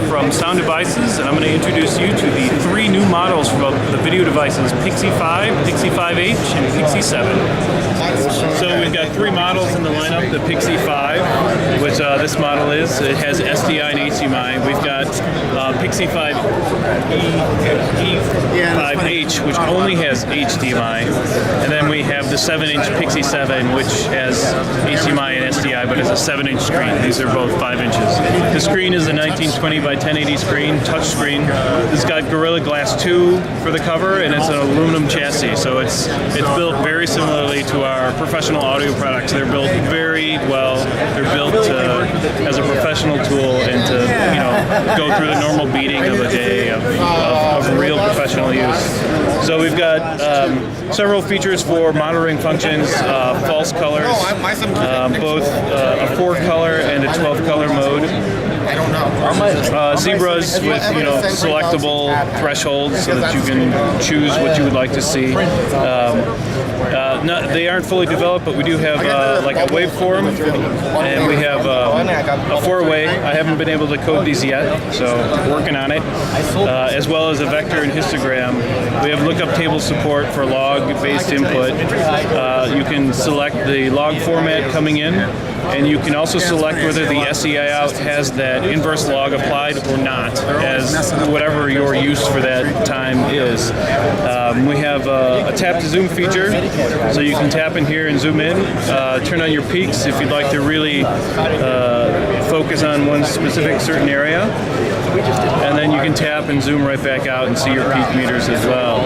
from Sound Devices, and I'm going to introduce you to the three new models from the video devices PIX E5, PIX E5H, and PIX E7. So we've got three models in the lineup. The PIX E5, which this model is, it has SDI and HDMI. We've got PIX E5 E5H, which only has HDMI, and then we have the 7-inch PIX E7, which has HDMI and SDI, but it's a 7-inch screen. These are both 5 inches. The screen is a 1920 by 1080 screen, touch screen. It's got Gorilla Glass 2 for the cover, and it's an aluminum chassis, so it's built very similarly to our professional audio products. They're built very well. They're built as a professional tool and to go through the normal beating of a day of real professional use. So we've got several features for monitoring functions, false colors, both a 4-color and a 12-color mode. Zebras with selectable thresholds so that you can choose what you would like to see. They aren't fully developed, but we do have like a waveform, and we have a 4-way. I haven't been able to code these yet, so working on it. As well as a vector and histogram. We have lookup table support for log-based input. You can select the log format coming in, and you can also select whether the SEI out has that inverse log applied or not, as whatever your use for that time is. We have a tap to zoom feature, so you can tap in here and zoom in, turn on your peaks if you'd like to really focus on one specific certain area, and then you can tap and zoom right back out and see your peak meters as well.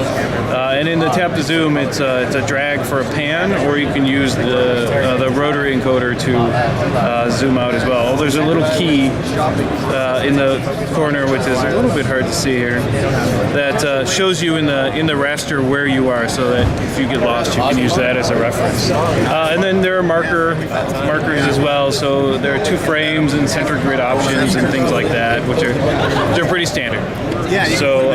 And in the tap to zoom, it's a drag for a pan, or you can use the rotary encoder to zoom out as well. There's a little key in the corner, which is a little bit hard to see here, that shows you in the raster where you are, so that if you get lost, you can use that as a reference. And then there are markers as well. So there are 2 frames and center grid options and things like that, which are pretty standard. So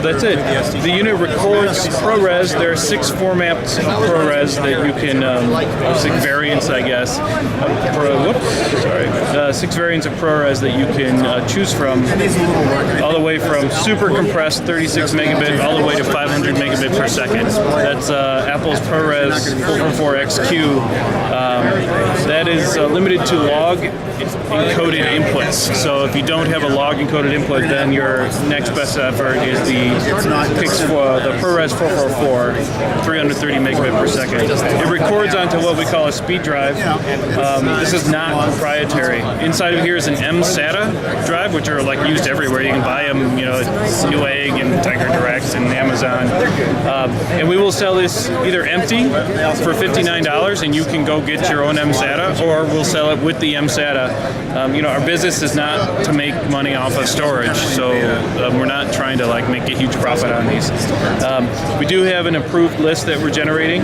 that's it. The unit records ProRes. There are 6 formats of ProRes that you can, 6 variants, I guess. 6 variants of ProRes that you can choose from, all the way from super compressed 36 megabit all the way to 500 megabit per second. That's Apple's ProRes 444XQ. That is limited to log encoded inputs. So if you don't have a log encoded input, then your next best effort is the ProRes 444, 330 megabit per second. It records onto what we call a speed drive. This is not proprietary. Inside of here is an mSATA drive, which are like used everywhere. You can buy them, at Newegg and Tiger Direct and Amazon. And we will sell this either empty for $59, and you can go get your own mSATA, or we'll sell it with the mSATA. Our business is not to make money off of storage, so we're not trying to make a huge profit on these. We do have an approved list that we're generating,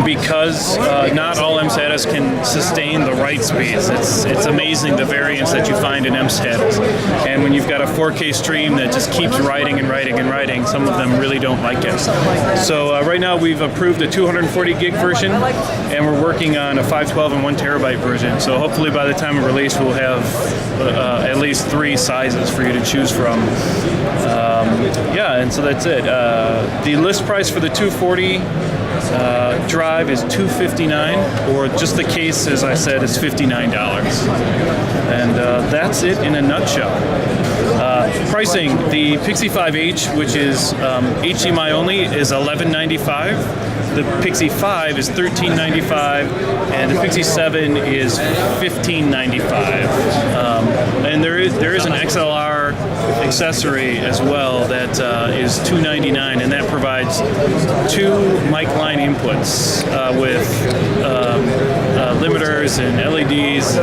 because not all mSATAs can sustain the write speeds. It's amazing the variance that you find in mSATAs. And when you've got a 4K stream that just keeps writing and writing and writing, some of them really don't like it. So right now we've approved a 240 gig version, and we're working on a 512 and 1 terabyte version. So hopefully by the time of release we'll have at least 3 sizes for you to choose from. And so that's it. The list price for the 240 drive is $259, or just the case, as I said, is $59. And that's it in a nutshell. Pricing: the PIX E5H, which is HDMI only, is $11.95. The PIX E5 is $13.95, and the PIX E7 is $15.95. And there is an XLR accessory as well that is $2.99, and that provides 2 mic line inputs with limiters and LEDs,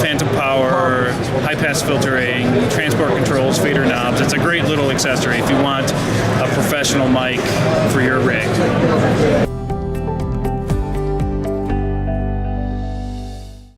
phantom power, high-pass filtering, transport controls, fader knobs. It's a great little accessory if you want a professional mic for your rig.